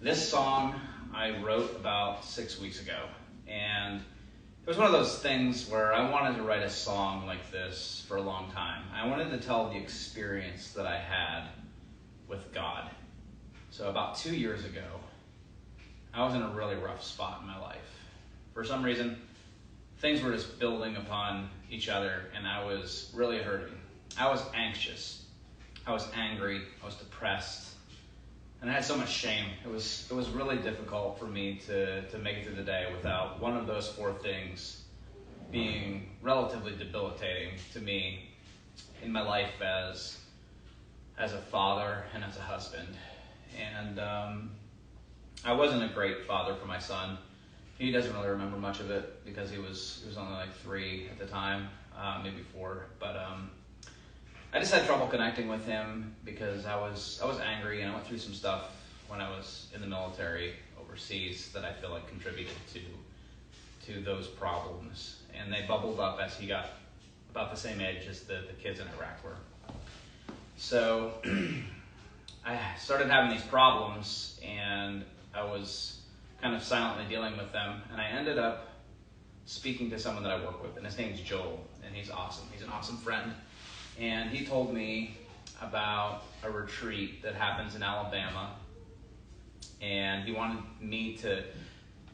This song I wrote about 6 weeks ago, and it was one of those things where I wanted to write a song like this for a long time. I wanted to tell the experience that I had with God. So about 2 years ago, I was in a really rough spot in my life. For some reason, things were just building upon each other, and I was really hurting. I was anxious. I was angry. I was depressed. And I had so much shame. It was really difficult for me to make it through the day without one of those four things being relatively debilitating to me in my life as a father and as a husband. And I wasn't a great father for my son. He doesn't really remember much of it because he was only like 3 at the time, maybe 4. But I just had trouble connecting with him because I was angry, and I went through some stuff when I was in the military overseas that I feel like contributed to those problems. And they bubbled up as he got about the same age as the kids in Iraq were. So I started having these problems, and I was kind of silently dealing with them. And I ended up speaking to someone that I work with, and his name's Joel, and he's awesome. He's an awesome friend. And he told me about a retreat that happens in Alabama. And he wanted me to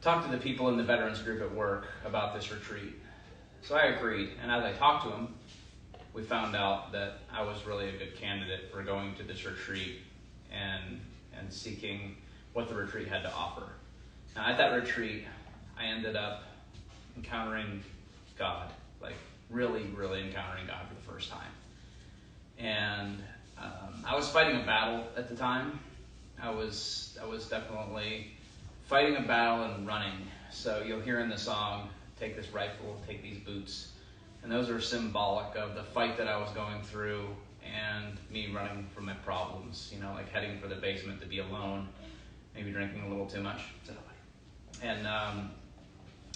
talk to the people in the veterans group at work about this retreat. So I agreed. And as I talked to him, we found out that I was really a good candidate for going to this retreat and seeking what the retreat had to offer. Now, at that retreat, I ended up encountering God, like really, really encountering God for the first time. And I was fighting a battle at the time. I was definitely fighting a battle and running. So you'll hear in the song, take this rifle, take these boots. And those are symbolic of the fight that I was going through and me running from my problems, like heading for the basement to be alone, maybe drinking a little too much. And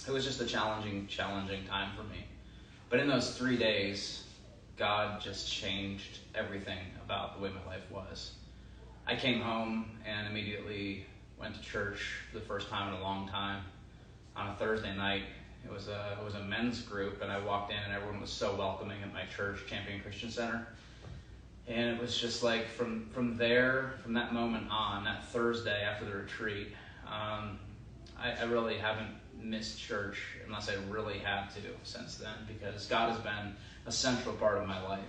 it was just a challenging time for me. But in those 3 days, God just changed everything about the way my life was. I came home and immediately went to church for the first time in a long time on a Thursday night. It was a men's group, and I walked in and everyone was so welcoming at my church, Champion Christian Center. And it was just like from that moment on, that Thursday after the retreat, I really haven't missed church unless I really had to since then, because God has been a central part of my life.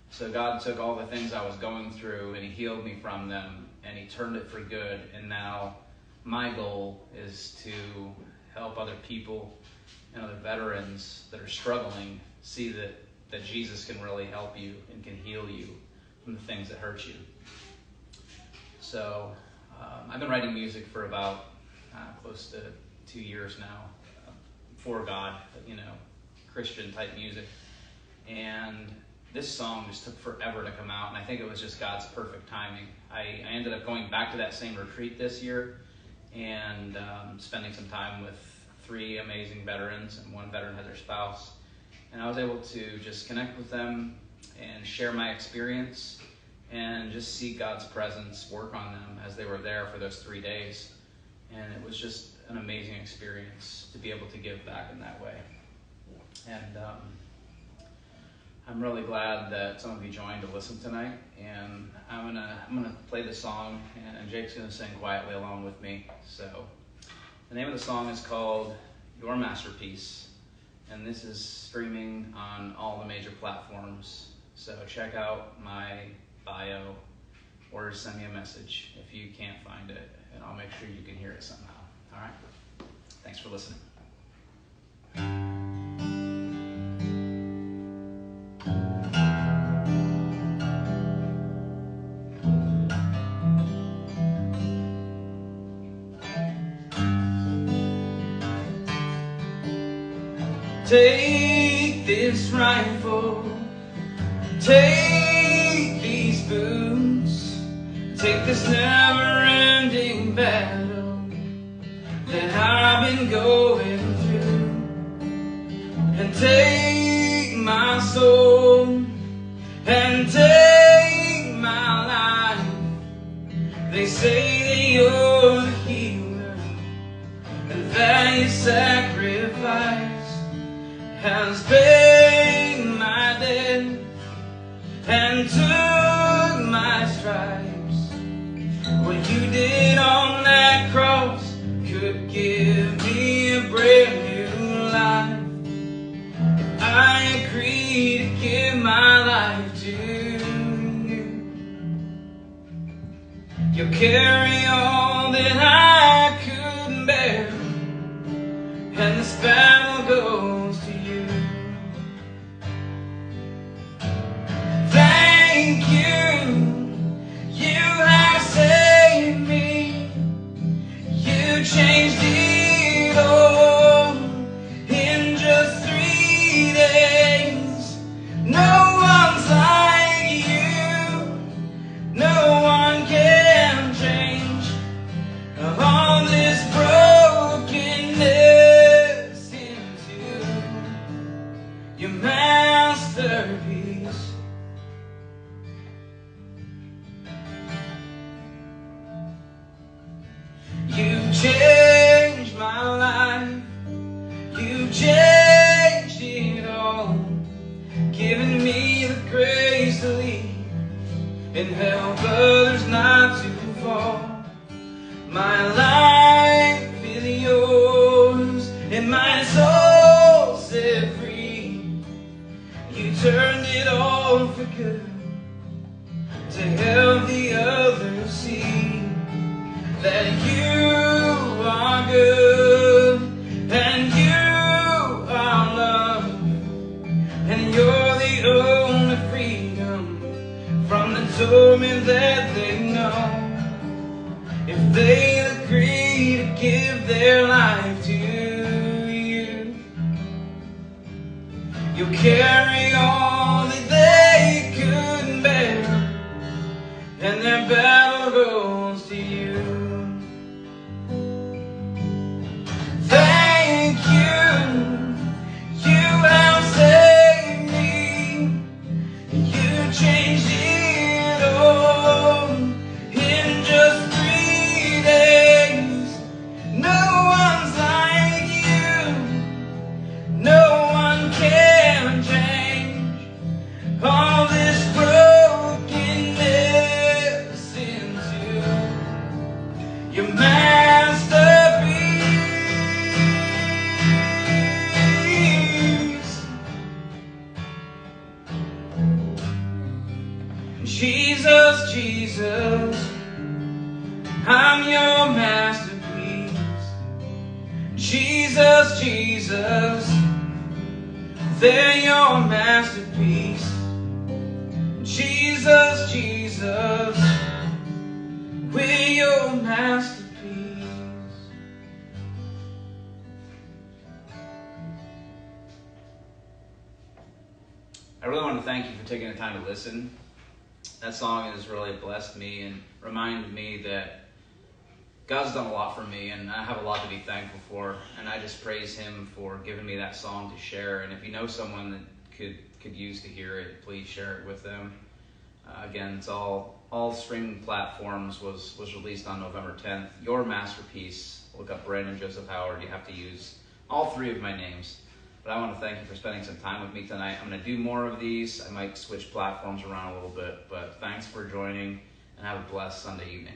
So God took all the things I was going through and he healed me from them, and he turned it for good. And now my goal is to help other people and other veterans that are struggling see that Jesus can really help you and can heal you from the things that hurt you. So I've been writing music for about close to 2 years now, for God, Christian type music. And this song just took forever to come out, and I think it was just God's perfect timing. I ended up going back to that same retreat this year and spending some time with 3 amazing veterans, and 1 veteran had their spouse. And I was able to just connect with them and share my experience and just see God's presence work on them as they were there for those 3 days. And it was just an amazing experience to be able to give back in that way. And I'm really glad that some of you joined to listen tonight. And I'm gonna play the song, and Jake's gonna sing quietly along with me. So the name of the song is called Your Masterpiece, and this is streaming on all the major platforms. So check out my bio or send me a message if you can't find it, and I'll make sure you can hear it somehow. All right? Thanks for listening. Take this rifle, take these boots, take this never-ending battle that I've been going through, and take my soul, and take my life. They say that you're the has paid my debt and took my stripes. What you did on that cross could give me a brand new life. I agree to give my life to you. You'll carry all that I couldn't bear, and this battle goes to you. Thank you, you have saved me. You changed it all in just 3 days. No one's like you, no one can change all this brokenness into your masterpiece. You changed my life, you changed it all, giving me the grace to lead and help others not to fall. My life is yours and my soul set free. You turned it all for good to help the others see that you are good and you are love, and you're the only freedom from the torment that they know. If they agree to give their life to you, you'll carry all that they couldn't bear, and their battle goes to you. Thank you, you have saved me. You changed it all in just 3 days. No one's like you, no one can change all this brokenness into your masterpiece. Jesus, Jesus, I'm your masterpiece. Jesus, Jesus, they're your masterpiece. Jesus, Jesus, we're your masterpiece. I really want to thank you for taking the time to listen. That song has really blessed me and reminded me that God's done a lot for me, and I have a lot to be thankful for. And I just praise Him for giving me that song to share. And if you know someone that could use to hear it, please share it with them. Again, it's all streaming platforms. Was released on November 10th. Your Masterpiece. Look up Brandon Joseph Howard. You have to use all 3 of my names. But I want to thank you for spending some time with me tonight. I'm going to do more of these. I might switch platforms around a little bit, but thanks for joining, and have a blessed Sunday evening.